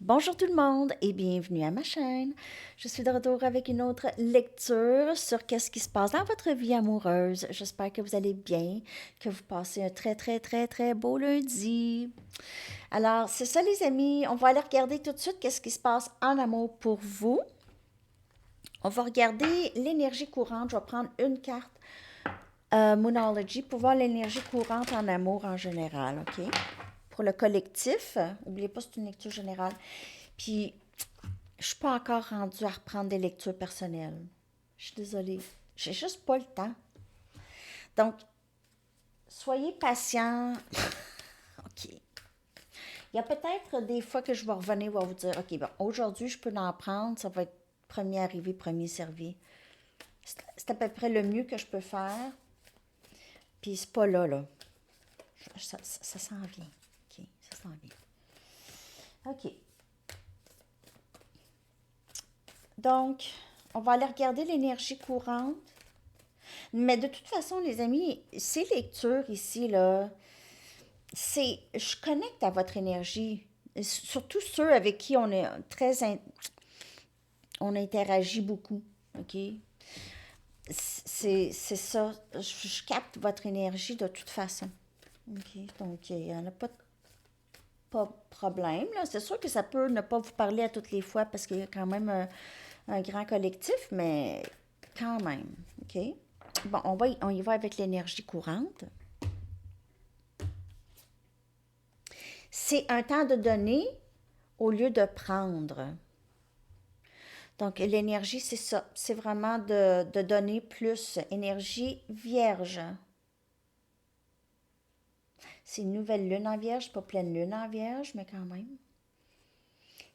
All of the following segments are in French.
Bonjour tout le monde et bienvenue à ma chaîne. Je suis de retour avec une autre lecture sur qu'est-ce qui se passe dans votre vie amoureuse. J'espère que vous allez bien, que vous passez un très beau lundi. Alors, c'est ça les amis, on va aller regarder tout de suite qu'est-ce qui se passe en amour pour vous. On va regarder l'énergie courante. Je vais prendre une carte Moonology pour voir l'énergie courante en amour en général, OK? Pour le collectif, n'oubliez pas, c'est une lecture générale. Puis, je suis pas encore rendue à reprendre des lectures personnelles. Je suis désolée. J'ai juste pas le temps. Donc, soyez patients. OK. Il y a peut-être des fois que je vais revenir et vous dire, OK, bon, aujourd'hui, je peux en prendre. Ça va être premier arrivé, premier servi. C'est à peu près le mieux que je peux faire. Puis, c'est pas là, là. Ça s'en vient. OK, ça s'en vient. OK. Donc, on va aller regarder l'énergie courante. Mais de toute façon, les amis, ces lectures ici, là, je connecte à votre énergie. Surtout ceux avec qui on est on interagit beaucoup, OK? C'est ça. Je capte votre énergie de toute façon. OK? Donc, il n'y en a pas de problème, là. C'est sûr que ça peut ne pas vous parler à toutes les fois parce qu'il y a quand même un grand collectif, mais quand même, OK? Bon, on y va avec l'énergie courante. C'est un temps de donner au lieu de prendre. Donc, l'énergie, c'est ça. C'est vraiment de donner plus. Énergie vierge. C'est une nouvelle lune en vierge, pas pleine lune en vierge, mais quand même.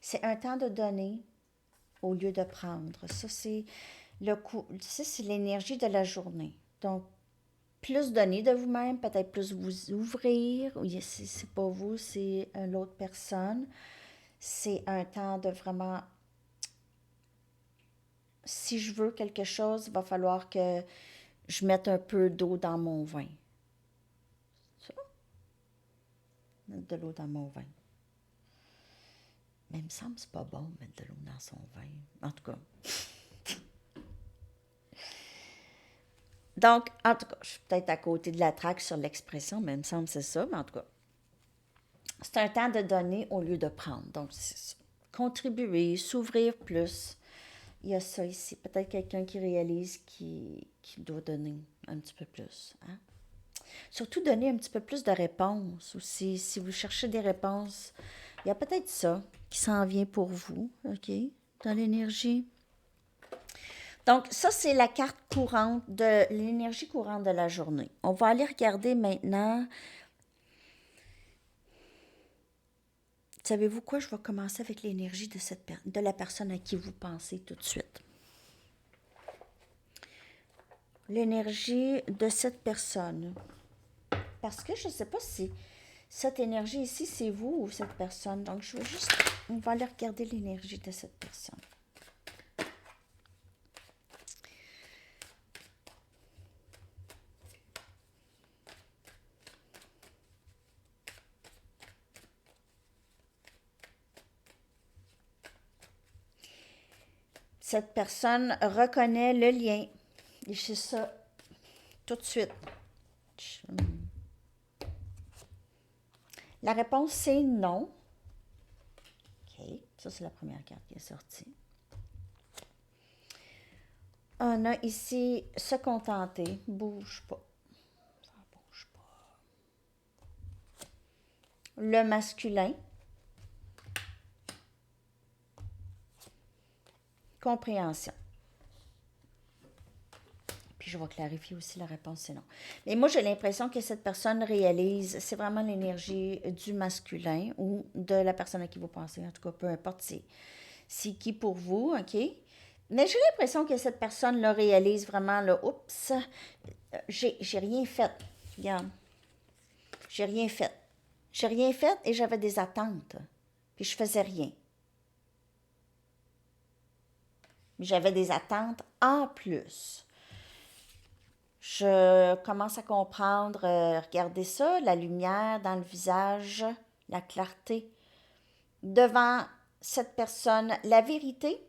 C'est un temps de donner au lieu de prendre. Ça, c'est l'énergie de la journée. Donc, plus donner de vous-même, peut-être plus vous ouvrir. Oui, c'est pas vous, c'est l'autre personne. C'est un temps de vraiment, si je veux quelque chose, il va falloir que je mette un peu d'eau dans mon vin. Ça, mettre de l'eau dans mon vin. Mais il me semble que c'est pas bon de mettre de l'eau dans son vin. En tout cas. Donc, en tout cas, je suis peut-être à côté de la traque sur l'expression, mais il me semble que c'est ça. Mais en tout cas, c'est un temps de donner au lieu de prendre. Donc, c'est contribuer, s'ouvrir plus. Il y a ça ici. Peut-être quelqu'un qui réalise qu'il doit donner un petit peu plus. Hein? Surtout donner un petit peu plus de réponses aussi. Si vous cherchez des réponses, il y a peut-être ça qui s'en vient pour vous, OK, dans l'énergie. Donc, ça, c'est la carte courante de l'énergie courante de la journée. On va aller regarder maintenant. Savez-vous quoi? Je vais commencer avec l'énergie de la personne à qui vous pensez tout de suite. L'énergie de cette personne. Parce que je ne sais pas si cette énergie ici, c'est vous ou cette personne. Donc, on va aller regarder l'énergie de cette personne. Cette personne reconnaît le lien. Et c'est ça tout de suite. La réponse, c'est non. OK, ça, c'est la première carte qui est sortie. On a ici se contenter, bouge pas. Ça bouge pas. Le masculin. Compréhension. Puis je vais clarifier aussi la réponse, c'est non. Mais moi, j'ai l'impression que cette personne réalise, c'est vraiment l'énergie du masculin ou de la personne à qui vous pensez. En tout cas, peu importe c'est qui pour vous, OK? Mais j'ai l'impression que cette personne le réalise vraiment, là, oups, j'ai rien fait. Regarde, j'ai rien fait. J'ai rien fait et j'avais des attentes. Puis je faisais rien. Mais j'avais des attentes en plus. Je commence à comprendre, regardez ça, la lumière dans le visage, la clarté. Devant cette personne, la vérité,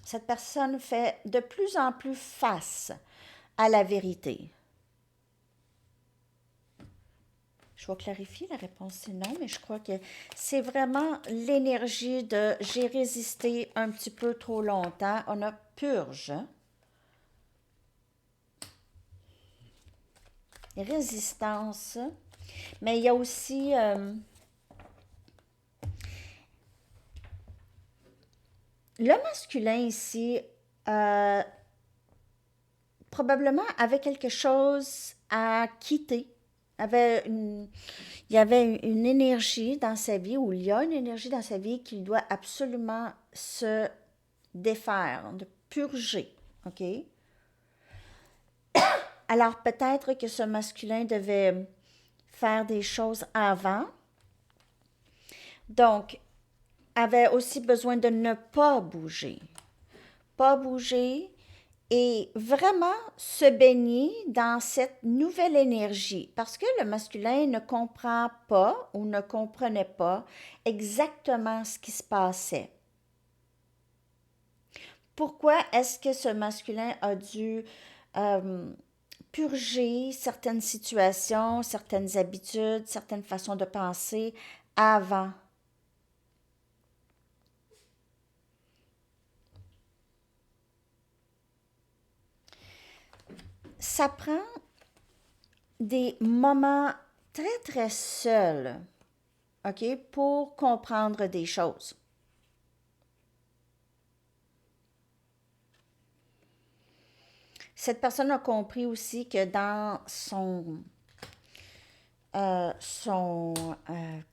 cette personne fait de plus en plus face à la vérité. Je vais clarifier, la réponse c'est non, mais je crois que c'est vraiment l'énergie de j'ai résisté un petit peu trop longtemps. On a purge, résistance, mais il y a aussi le masculin ici, probablement avait quelque chose à quitter. Il y avait une énergie dans sa vie, ou il y a une énergie dans sa vie qu'il doit absolument se défaire, de purger. OK? Alors peut-être que ce masculin devait faire des choses avant. Donc, avait aussi besoin de ne pas bouger. Pas bouger et vraiment se baigner dans cette nouvelle énergie. Parce que le masculin ne comprend pas ou ne comprenait pas exactement ce qui se passait. Pourquoi est-ce que ce masculin a dû purger certaines situations, certaines habitudes, certaines façons de penser avant? Ça prend des moments très, très seuls, OK, pour comprendre des choses. Cette personne a compris aussi que dans son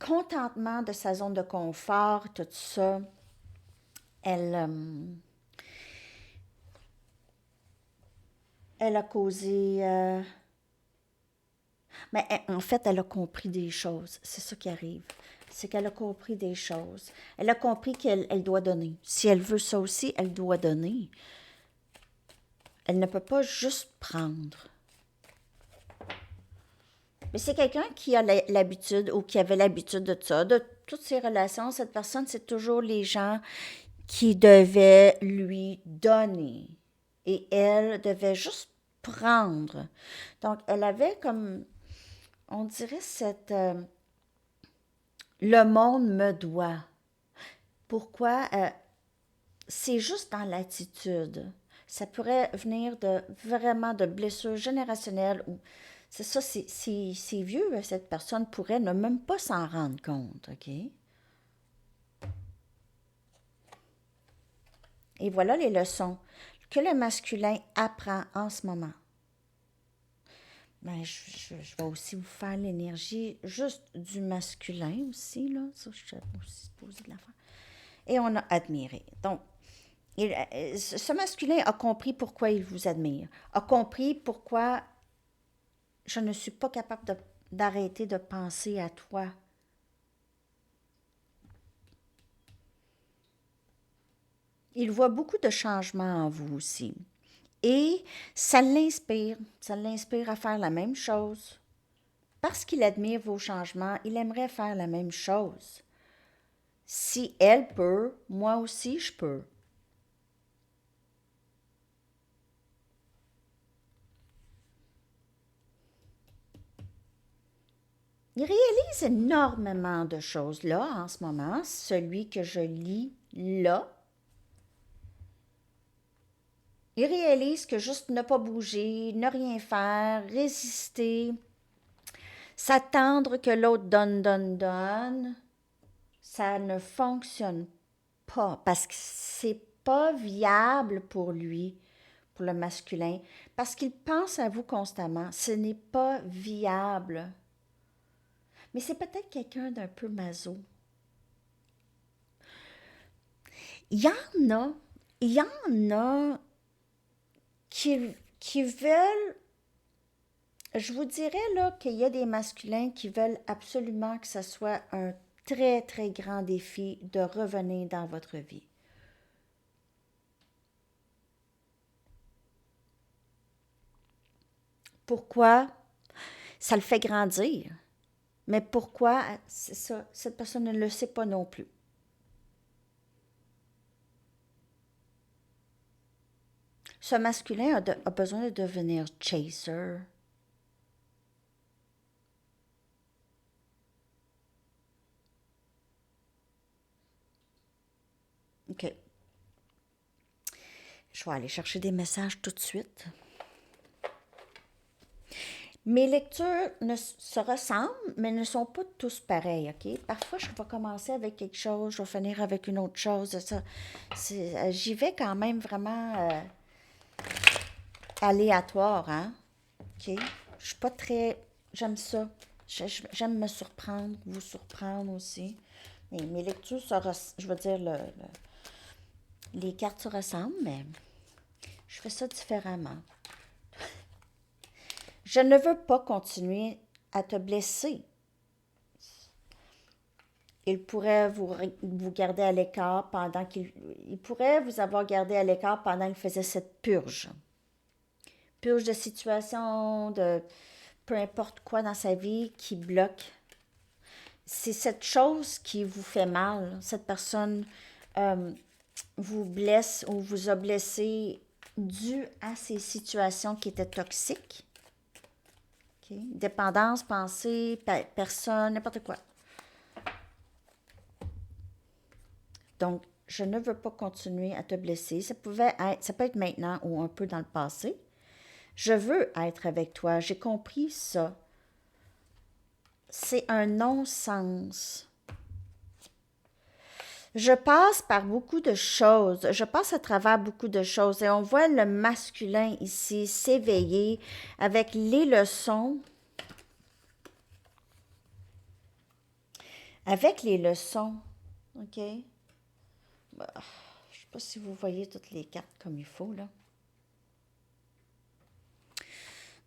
contentement de sa zone de confort, tout ça, elle, elle a causé... mais en fait, elle a compris des choses. C'est ça qui arrive. C'est qu'elle a compris des choses. Elle a compris qu'elle doit donner. Si elle veut ça aussi, elle doit donner. Elle ne peut pas juste prendre. Mais c'est quelqu'un qui a l'habitude ou qui avait l'habitude de ça, de toutes ses relations. Cette personne, c'est toujours les gens qui devaient lui donner. Et elle devait juste prendre. Donc, elle avait comme, on dirait, le monde me doit. Pourquoi? C'est juste dans l'attitude. Ça pourrait venir de vraiment de blessures générationnelles ou c'est ça, c'est vieux, cette personne pourrait ne même pas s'en rendre compte, OK? Et voilà les leçons que le masculin apprend en ce moment. Ben, je vais aussi vous faire l'énergie juste du masculin aussi, là. Ça, je suis aussi supposée de la faire. Et on a admiré. Donc, ce masculin a compris pourquoi il vous admire, a compris pourquoi je ne suis pas capable d'arrêter de penser à toi. Il voit beaucoup de changements en vous aussi. Et ça l'inspire à faire la même chose. Parce qu'il admire vos changements, il aimerait faire la même chose. Si elle peut, moi aussi je peux. Il réalise énormément de choses là en ce moment, celui que je lis là. Il réalise que juste ne pas bouger, ne rien faire, résister, s'attendre que l'autre donne, donne, donne, ça ne fonctionne pas parce que c'est pas viable pour lui, pour le masculin, parce qu'il pense à vous constamment. Ce n'est pas viable. Mais c'est peut-être quelqu'un d'un peu maso. Il y en a, il y en a qui veulent, je vous dirais là qu'il y a des masculins qui veulent absolument que ce soit un très, très grand défi de revenir dans votre vie. Pourquoi? Ça le fait grandir. Mais pourquoi? C'est ça, cette personne ne le sait pas non plus. Ce masculin a besoin de devenir chaser. OK. Je vais aller chercher des messages tout de suite. Mes lectures se ressemblent, mais ne sont pas tous pareils, OK? Parfois, je vais commencer avec quelque chose, je vais finir avec une autre chose. J'y vais quand même vraiment aléatoire, hein? OK? Je suis pas très... J'aime ça. J'aime me surprendre, vous surprendre aussi. Mais mes lectures je veux dire, les cartes se ressemblent, mais je fais ça différemment. Je ne veux pas continuer à te blesser. Il pourrait vous garder à l'écart pendant il pourrait vous avoir gardé à l'écart pendant qu'il faisait cette purge. Purge de situation, de peu importe quoi dans sa vie qui bloque. C'est cette chose qui vous fait mal. Cette personne vous blesse ou vous a blessé dû à ces situations qui étaient toxiques. Okay? Dépendance, pensée, personne, n'importe quoi. Donc, je ne veux pas continuer à te blesser. Ça peut être maintenant ou un peu dans le passé. Je veux être avec toi. J'ai compris ça. C'est un non-sens. Je passe par beaucoup de choses. Je passe à travers beaucoup de choses. Et on voit le masculin ici s'éveiller avec les leçons. Avec les leçons. OK? Bah, je ne sais pas si vous voyez toutes les cartes comme il faut, là.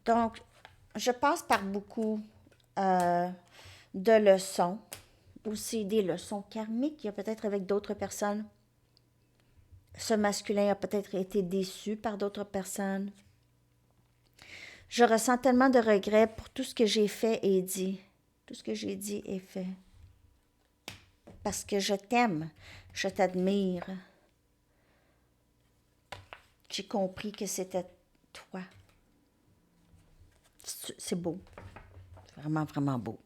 Donc, je passe par beaucoup de leçons, aussi des leçons karmiques. Il y a peut-être avec d'autres personnes. Ce masculin a peut-être été déçu par d'autres personnes. Je ressens tellement de regrets pour tout ce que j'ai fait et dit. Tout ce que j'ai dit et fait. Parce que je t'aime, je t'admire. J'ai compris que c'était toi. C'est beau. C'est vraiment, vraiment beau.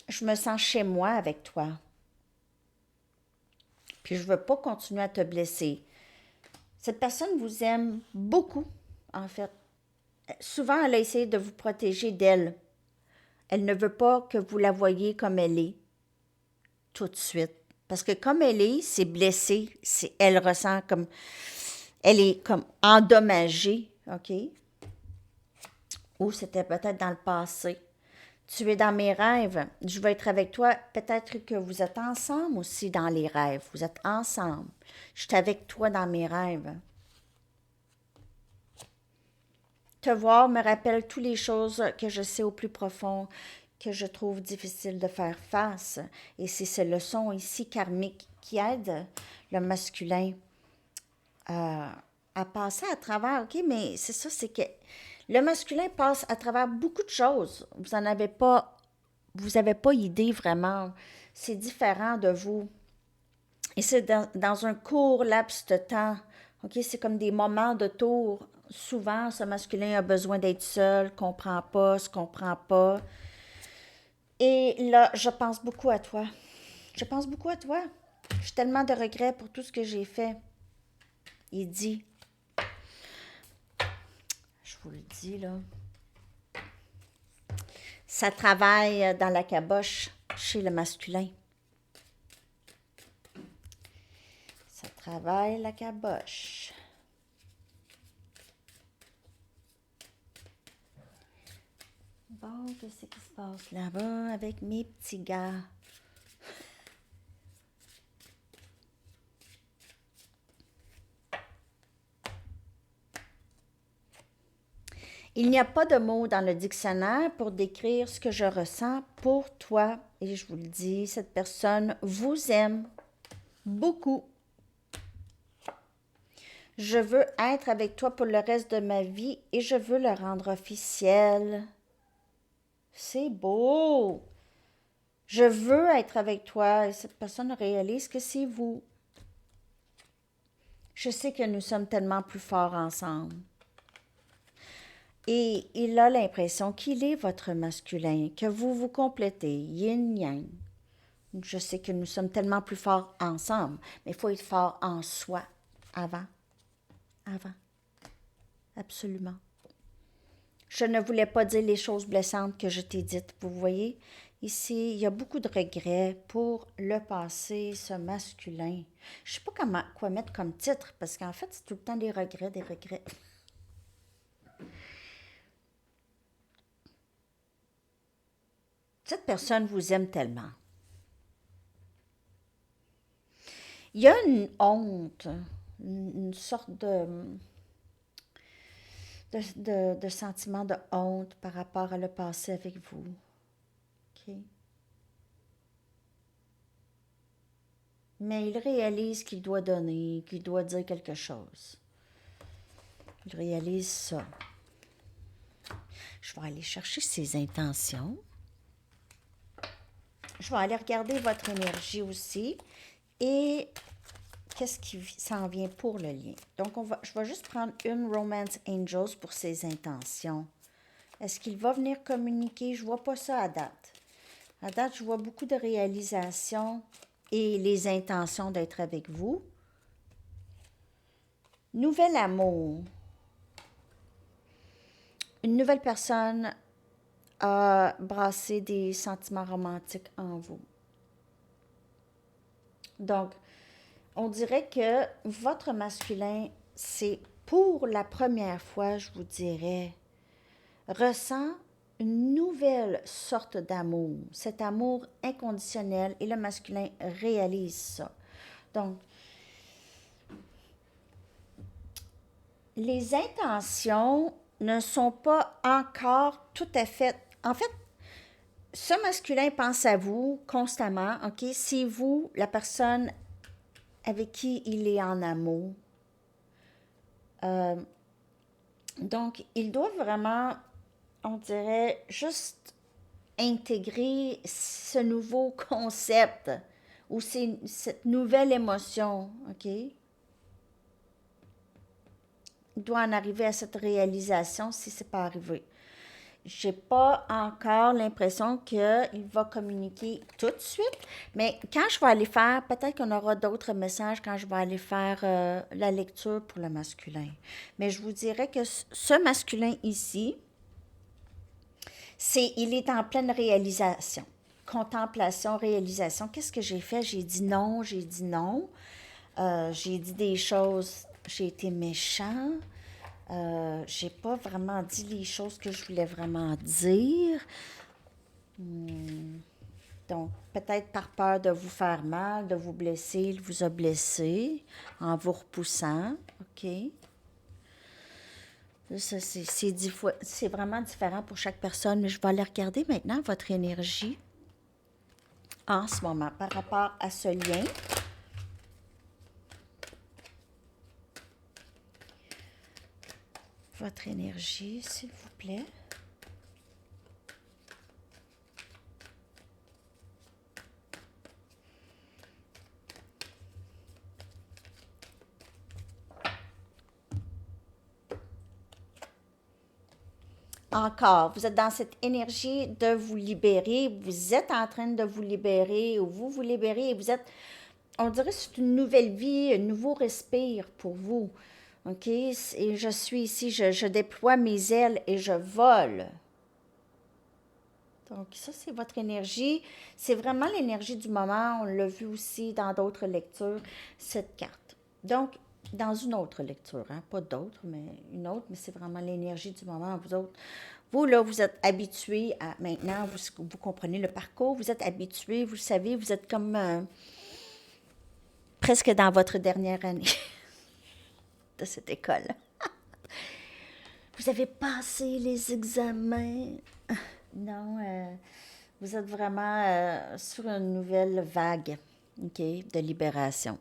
Je me sens chez moi avec toi. Puis je ne veux pas continuer à te blesser. Cette personne vous aime beaucoup, en fait. Souvent, elle a essayé de vous protéger d'elle. Elle ne veut pas que vous la voyiez comme elle est, tout de suite. Parce que comme elle est, c'est blessé. Elle ressent comme... Elle est comme endommagée, OK? Ou c'était peut-être dans le passé. Tu es dans mes rêves. Je vais être avec toi. Peut-être que vous êtes ensemble aussi dans les rêves. Vous êtes ensemble. Je suis avec toi dans mes rêves. Te voir me rappelle toutes les choses que je sais au plus profond, que je trouve difficile de faire face. Et c'est ces leçons ici karmiques qui aident le masculin à passer à travers. OK, mais c'est ça, c'est que le masculin passe à travers beaucoup de choses. Vous avez pas idée vraiment. C'est différent de vous. Et c'est dans un court laps de temps. OK, c'est comme des moments de tour. Souvent, ce masculin a besoin d'être seul, comprend pas, se comprend pas. Et là, je pense beaucoup à toi. Je pense beaucoup à toi. J'ai tellement de regrets pour tout ce que j'ai fait. Il dit, je vous le dis là, ça travaille dans la caboche chez le masculin. Ça travaille la caboche. Bon, qu'est-ce qui se passe là-bas avec mes petits gars? Il n'y a pas de mots dans le dictionnaire pour décrire ce que je ressens pour toi. Et je vous le dis, cette personne vous aime beaucoup. Je veux être avec toi pour le reste de ma vie et je veux le rendre officiel. C'est beau. Je veux être avec toi et cette personne réalise que c'est vous. Je sais que nous sommes tellement plus forts ensemble. Et il a l'impression qu'il est votre masculin, que vous vous complétez, yin-yang. Je sais que nous sommes tellement plus forts ensemble, mais il faut être fort en soi avant. Avant. Absolument. Je ne voulais pas dire les choses blessantes que je t'ai dites. Vous voyez, ici, il y a beaucoup de regrets pour le passé, ce masculin. Je ne sais pas quoi mettre comme titre, parce qu'en fait, c'est tout le temps des regrets, des regrets. Cette personne vous aime tellement. Il y a une honte, une sorte de sentiment de honte par rapport à le passé avec vous. OK? Mais il réalise qu'il doit donner, qu'il doit dire quelque chose. Il réalise ça. Je vais aller chercher ses intentions. Je vais aller regarder votre énergie aussi. Et qu'est-ce qui s'en vient pour le lien? Donc, je vais juste prendre une Romance Angels pour ses intentions. Est-ce qu'il va venir communiquer? Je ne vois pas ça à date. À date, je vois beaucoup de réalisations et les intentions d'être avec vous. Nouvel amour. Une nouvelle personne a brassé des sentiments romantiques en vous. Donc, on dirait que votre masculin, c'est pour la première fois, je vous dirais, ressent une nouvelle sorte d'amour, cet amour inconditionnel, et le masculin réalise ça. Donc, les intentions ne sont pas encore tout à fait... En fait, ce masculin pense à vous constamment, OK? C'est vous, la personne avec qui il est en amour. Donc, il doit vraiment, on dirait, juste intégrer ce nouveau concept ou cette nouvelle émotion, OK? Il doit en arriver à cette réalisation si ce n'est pas arrivé. J'ai pas encore l'impression qu'il va communiquer tout de suite, mais quand je vais aller faire, peut-être qu'on aura d'autres messages quand je vais aller faire la lecture pour le masculin. Mais je vous dirais que ce masculin ici, il est en pleine réalisation. Contemplation, réalisation. Qu'est-ce que j'ai fait? J'ai dit non, j'ai dit non. J'ai dit des choses, j'ai été méchant. J'ai pas vraiment dit les choses que je voulais vraiment dire. Donc, peut-être par peur de vous faire mal, de vous blesser, il vous a blessé en vous repoussant. OK? Ça, c'est vraiment différent pour chaque personne, mais je vais aller regarder maintenant votre énergie en ce moment par rapport à ce lien. Votre énergie, s'il vous plaît. Encore, vous êtes dans cette énergie de vous libérer, vous êtes en train de vous libérer ou vous vous libérez et vous êtes, on dirait que c'est une nouvelle vie, un nouveau respire pour vous. OK? Et je suis ici, je déploie mes ailes et je vole. Donc, ça, c'est votre énergie. C'est vraiment l'énergie du moment. On l'a vu aussi dans d'autres lectures, cette carte. Donc, dans une autre lecture, hein? Pas d'autres, mais une autre, mais c'est vraiment l'énergie du moment. Vous autres, vous, là, vous êtes habitués à, maintenant, vous comprenez le parcours, vous êtes habitués, vous le savez, vous êtes comme presque dans votre dernière année de cette école. Vous avez passé les examens. Non, vous êtes vraiment sur une nouvelle vague, OK, de libération.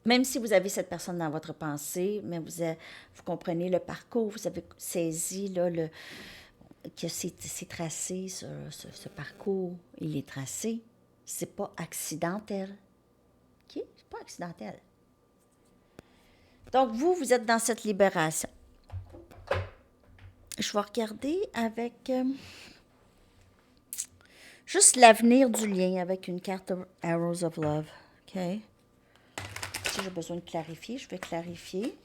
Même si vous avez cette personne dans votre pensée, mais vous comprenez le parcours, vous avez saisi là, que c'est tracé, ce parcours, il est tracé. C'est pas accidentel. OK? C'est pas accidentel. Donc, vous êtes dans cette libération. Je vais regarder avec juste l'avenir du lien avec une carte Arrows of Love. OK? Si j'ai besoin de clarifier, je vais clarifier.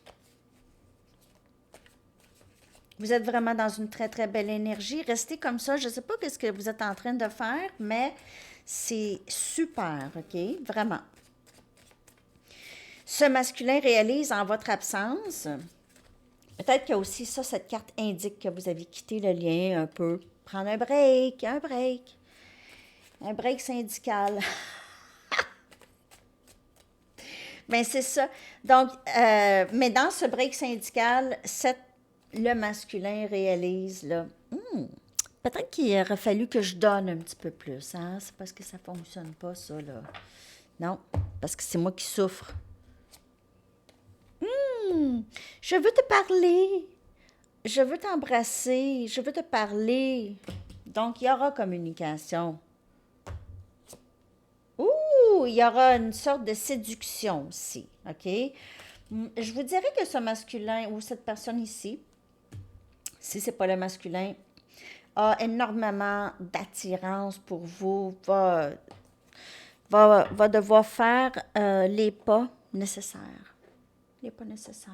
Vous êtes vraiment dans une très, très belle énergie. Restez comme ça. Je ne sais pas ce que vous êtes en train de faire, mais c'est super, OK? Vraiment. Ce masculin réalise en votre absence. Peut-être que aussi ça, cette carte indique que vous avez quitté le lien un peu. Prendre un break, un break. Un break syndical. Mais c'est ça. Donc, mais dans ce break syndical, le masculin réalise, là, peut-être qu'il aurait fallu que je donne un petit peu plus. Hein? C'est parce que ça ne fonctionne pas, ça, là. Non, parce que c'est moi qui souffre. Je veux te parler. Je veux t'embrasser. Je veux te parler. Donc, il y aura communication. Ouh, il y aura une sorte de séduction aussi, OK? Je vous dirais que ce masculin ou cette personne ici, si ce n'est pas le masculin, a énormément d'attirance pour vous, va devoir faire les pas nécessaires. Les pas nécessaires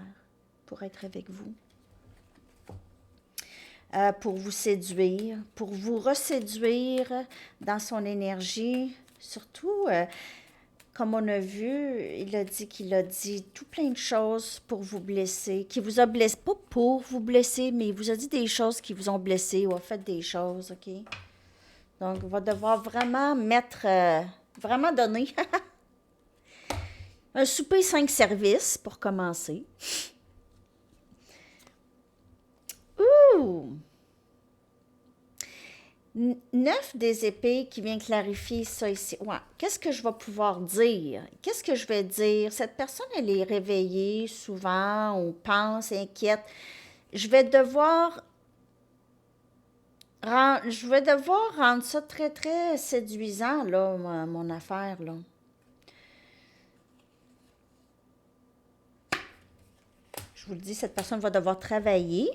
pour être avec vous. Pour vous séduire, pour vous reséduire dans son énergie. Surtout, comme on a vu, il a dit qu'il a dit tout plein de choses pour vous blesser, qui vous a blessé, pas pour vous blesser, mais il vous a dit des choses qui vous ont blessé ou a fait des choses, OK? Donc, il va devoir vraiment vraiment donner un souper 5 services pour commencer. Ouh! 9 des épées qui vient clarifier ça ici. Ouais. Qu'est-ce que je vais pouvoir dire? Qu'est-ce que je vais dire? Cette personne, elle est réveillée souvent, ou pense, inquiète. Je vais devoir rendre ça très, très séduisant, là, mon affaire, là. Je vous le dis, cette personne va devoir travailler.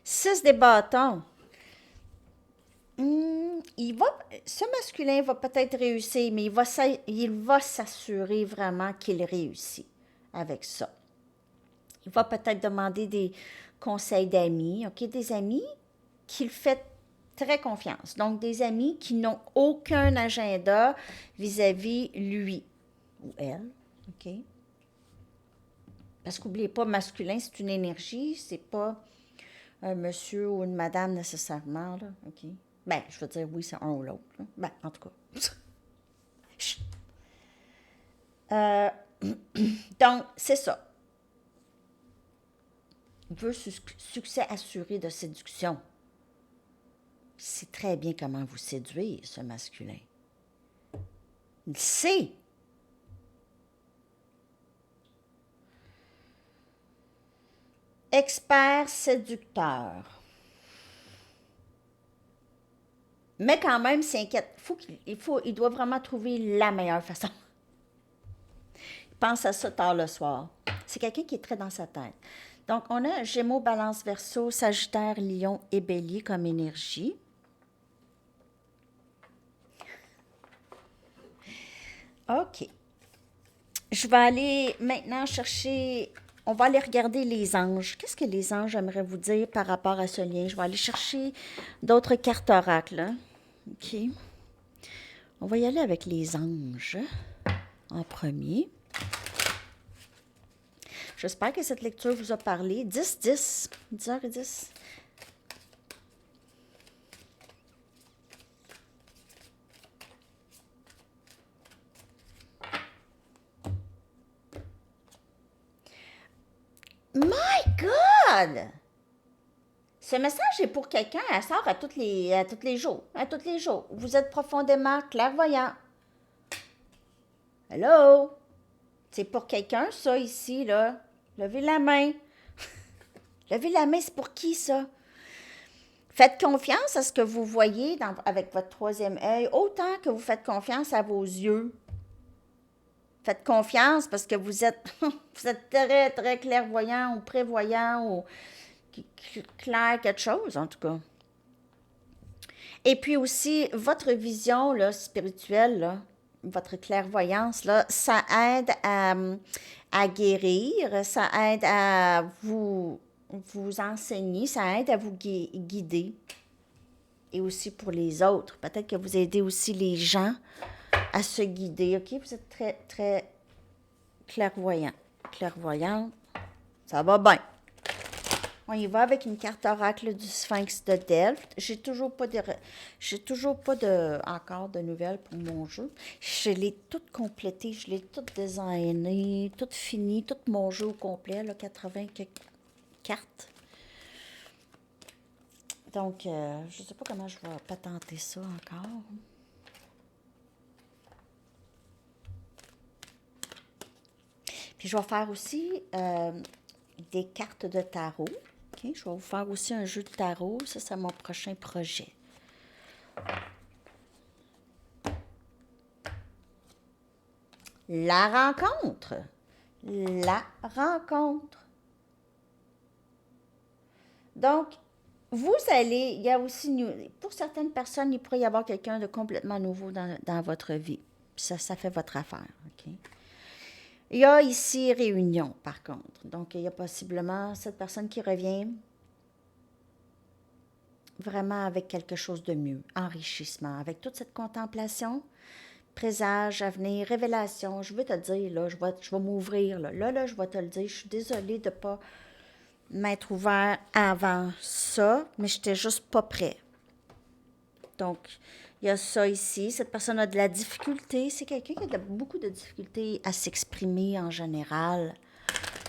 6 des bâtons. Ce masculin va peut-être réussir, mais il va s'assurer vraiment qu'il réussit avec ça. Il va peut-être demander des conseils d'amis, OK? Des amis qu'il fait très confiance. Donc, des amis qui n'ont aucun agenda vis-à-vis lui ou elle, OK? Parce qu'oubliez pas, masculin, c'est une énergie, c'est pas un monsieur ou une madame nécessairement, là, OK? Ben, je veux dire, oui, c'est un ou l'autre. Là. Ben, en tout cas. Donc, c'est ça. Il veut succès assuré de séduction. Il sait très bien comment vous séduire, ce masculin. Il sait. Expert séducteur. Mais quand même, s'inquiète. Il doit vraiment trouver la meilleure façon. Il pense à ça tard le soir. C'est quelqu'un qui est très dans sa tête. Donc, on a Gémeaux, Balance, Verseau, Sagittaire, Lion et Bélier comme énergie. OK. Je vais aller maintenant chercher... On va aller regarder les anges. Qu'est-ce que les anges aimeraient vous dire par rapport à ce lien? Je vais aller chercher d'autres cartes oracles. Hein? OK. On va y aller avec les anges en premier. J'espère que cette lecture vous a parlé. 10h10. My God! Ce message est pour quelqu'un, elle sort à tous les jours. À tous les jours. Vous êtes profondément clairvoyant. Hello? C'est pour quelqu'un, ça, ici, là. Levez la main. Levez la main, c'est pour qui, ça? Faites confiance à ce que vous voyez avec votre troisième œil, autant que vous faites confiance à vos yeux. Faites confiance parce que vous êtes, vous êtes très, très clairvoyant ou prévoyant ou clair quelque chose, en tout cas. Et puis aussi, votre vision là, spirituelle, là, votre clairvoyance, là, ça aide à guérir, ça aide à vous enseigner, ça aide à vous guider. Et aussi pour les autres. Peut-être que vous aidez aussi les gens à se guider. OK? Vous êtes très, très clairvoyant. Clairvoyant, ça va bien. On y va avec une carte oracle du Sphinx de Delft. J'ai toujours pas encore de nouvelles pour mon jeu. Je l'ai toute complétée, je l'ai toute designée, toute finie, tout mon jeu au complet, là, 80 cartes. Donc, je ne sais pas comment je vais patenter ça encore. Puis, je vais faire aussi des cartes de tarot. Okay? Je vais vous faire aussi un jeu de tarot. Ça, c'est mon prochain projet. La rencontre. La rencontre. Donc, vous allez, il y a aussi, pour certaines personnes, il pourrait y avoir quelqu'un de complètement nouveau dans votre vie. Ça fait votre affaire, OK? Il y a ici réunion, par contre. Donc, il y a possiblement cette personne qui revient vraiment avec quelque chose de mieux, enrichissement, avec toute cette contemplation, présage, avenir, révélation. Je veux te dire, là, je vais m'ouvrir, là. Là, je vais te le dire. Je suis désolée de ne pas m'être ouvert avant ça, mais je n'étais juste pas prêt. Donc, il y a ça ici. Cette personne a de la difficulté. C'est quelqu'un qui a beaucoup de difficultés à s'exprimer en général.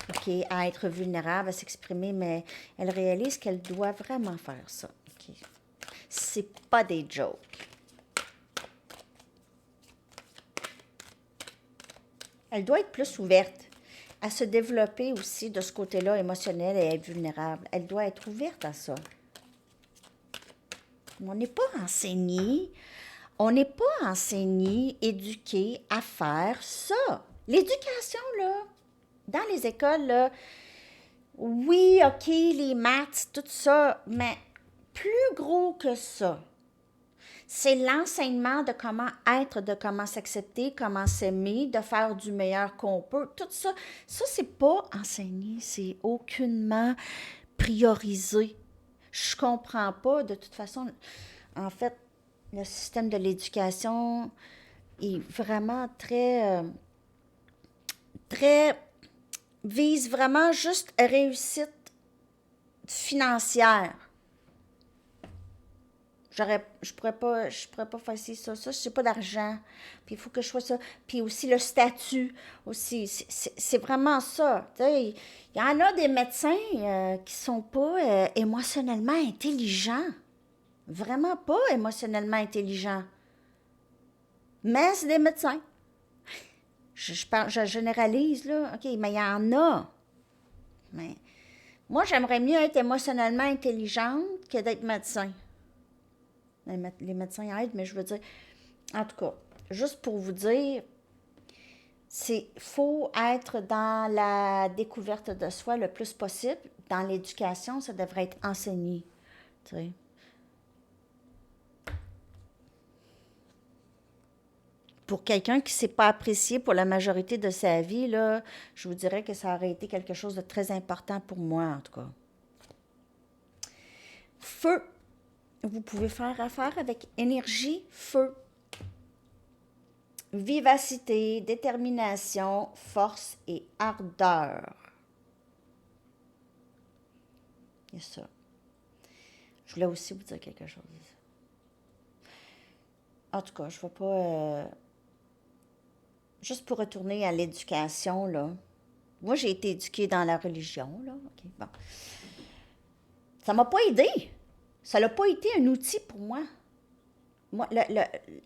OK, à être vulnérable, à s'exprimer, mais elle réalise qu'elle doit vraiment faire ça. OK. C'est pas des jokes. Elle doit être plus ouverte à se développer aussi de ce côté-là émotionnel et être vulnérable. Elle doit être ouverte à ça. On n'est pas enseigné, éduqué à faire ça. L'éducation, là, dans les écoles, là, oui, OK, les maths, tout ça, mais plus gros que ça. C'est l'enseignement de comment être, de comment s'accepter, comment s'aimer, de faire du meilleur qu'on peut. Tout ça, c'est pas enseigné, c'est aucunement priorisé. Je comprends pas, de toute façon, en fait, le système de l'éducation est vraiment très, vise vraiment juste réussite financière. Je pourrais pas faire ci, ça, je n'ai pas d'argent, puis il faut que je fasse ça. Puis aussi le statut, aussi, c'est vraiment ça. Il y en a des médecins qui sont pas émotionnellement intelligents. Vraiment pas émotionnellement intelligents. Mais c'est des médecins. Je généralise, là. OK, mais il y en a. Mais moi, j'aimerais mieux être émotionnellement intelligente que d'être médecin. Les médecins aident, mais je veux dire, en tout cas, juste pour vous dire, faut être dans la découverte de soi le plus possible. Dans l'éducation, ça devrait être enseigné. Tu sais. Pour quelqu'un qui ne s'est pas apprécié pour la majorité de sa vie, là, je vous dirais que ça aurait été quelque chose de très important pour moi, en tout cas. Feu. Vous pouvez faire affaire avec énergie, feu. Vivacité, détermination, force et ardeur. Il y a ça. Je voulais aussi vous dire quelque chose. En tout cas, je ne vais pas... juste pour retourner à l'éducation, là. Moi, j'ai été éduquée dans la religion, là. OK, bon. Ça m'a pas aidé. Ça n'a pas été un outil pour moi. Moi,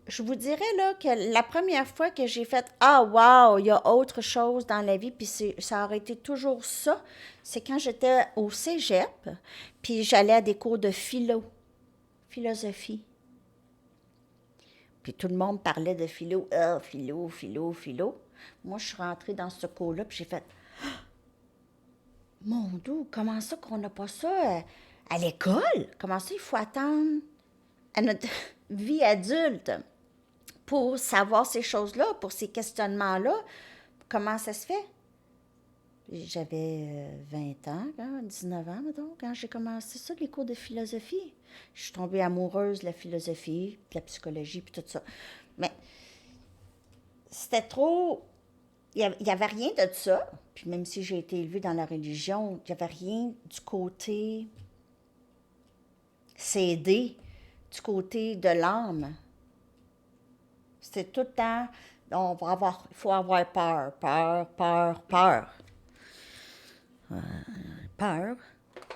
je vous dirais là, que la première fois que j'ai fait Ah, wow, il y a autre chose dans la vie, puis ça aurait été toujours ça, c'est quand j'étais au cégep, puis j'allais à des cours de philosophie. Puis tout le monde parlait de philo, philo, philo, philo. Moi, je suis rentrée dans ce cours-là, puis j'ai fait Mon Dieu, comment ça qu'on n'a pas ça à l'école? Comment ça il faut attendre à notre vie adulte pour savoir ces choses-là, pour ces questionnements-là? Comment ça se fait? J'avais 20 ans, 19 ans, mettons, quand j'ai commencé ça, les cours de philosophie. Je suis tombée amoureuse de la philosophie, de la psychologie, puis tout ça. Mais c'était trop... Il n'y avait rien de ça. Puis même si j'ai été élevée dans la religion, il n'y avait rien du côté cédé, du côté de l'âme. C'était tout le temps, il faut avoir peur, peur, peur, peur. Peur,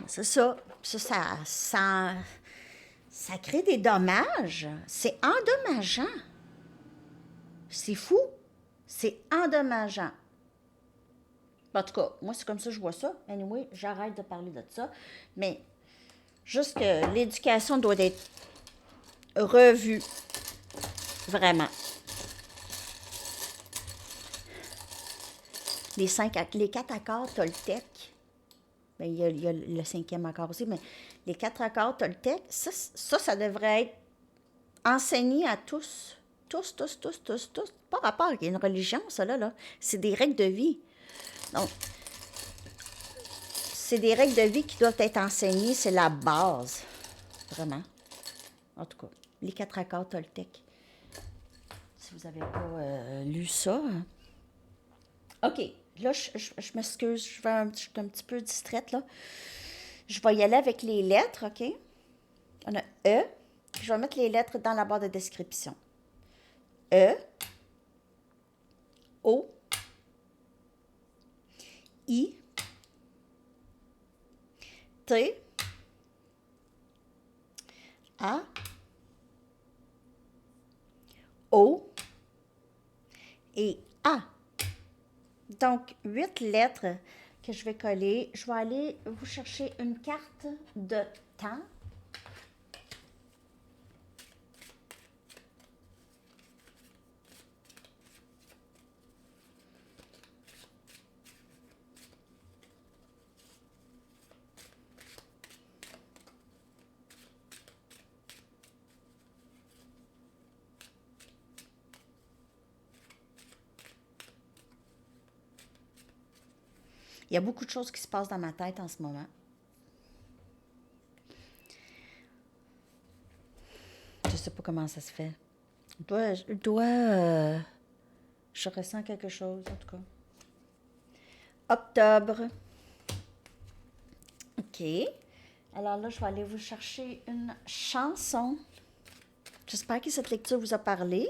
c'est ça. Ça crée des dommages. C'est endommageant. C'est fou. C'est endommageant. En tout cas, moi, c'est comme ça que je vois ça. Anyway, j'arrête de parler de ça. Mais juste que l'éducation doit être revue. Vraiment. Les 4 accords Toltec. Bien, il y a le 5e accord aussi, mais les 4 accords Toltec, ça devrait être enseigné à tous. Tous, tous, tous, tous, tous. Pas rapport avec une religion, ça là. C'est des règles de vie. Donc, c'est des règles de vie qui doivent être enseignées. C'est la base. Vraiment. En tout cas, les 4 accords Toltec. Si vous n'avez pas lu ça. Hein. OK. Là, je m'excuse. Je suis un petit peu distraite, là. Je vais y aller avec les lettres, OK? On a E. Je vais mettre les lettres dans la barre de description. E. O. I. T. A. O. Et A. Donc, 8 lettres que je vais coller. Je vais aller vous chercher une carte de temps. Il y a beaucoup de choses qui se passent dans ma tête en ce moment. Je ne sais pas comment ça se fait. Je ressens quelque chose, en tout cas. Octobre. OK. Alors là, je vais aller vous chercher une chanson. J'espère que cette lecture vous a parlé.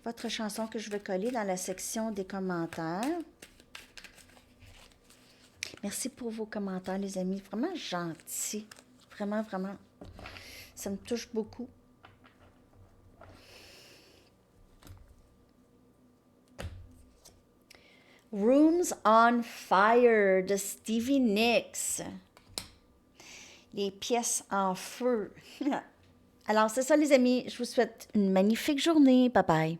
Votre chanson que je vais coller dans la section des commentaires. Merci pour vos commentaires, les amis. Vraiment gentils. Vraiment, vraiment. Ça me touche beaucoup. Rooms on Fire de Stevie Nicks. Les pièces en feu. Alors, c'est ça, les amis. Je vous souhaite une magnifique journée. Bye bye.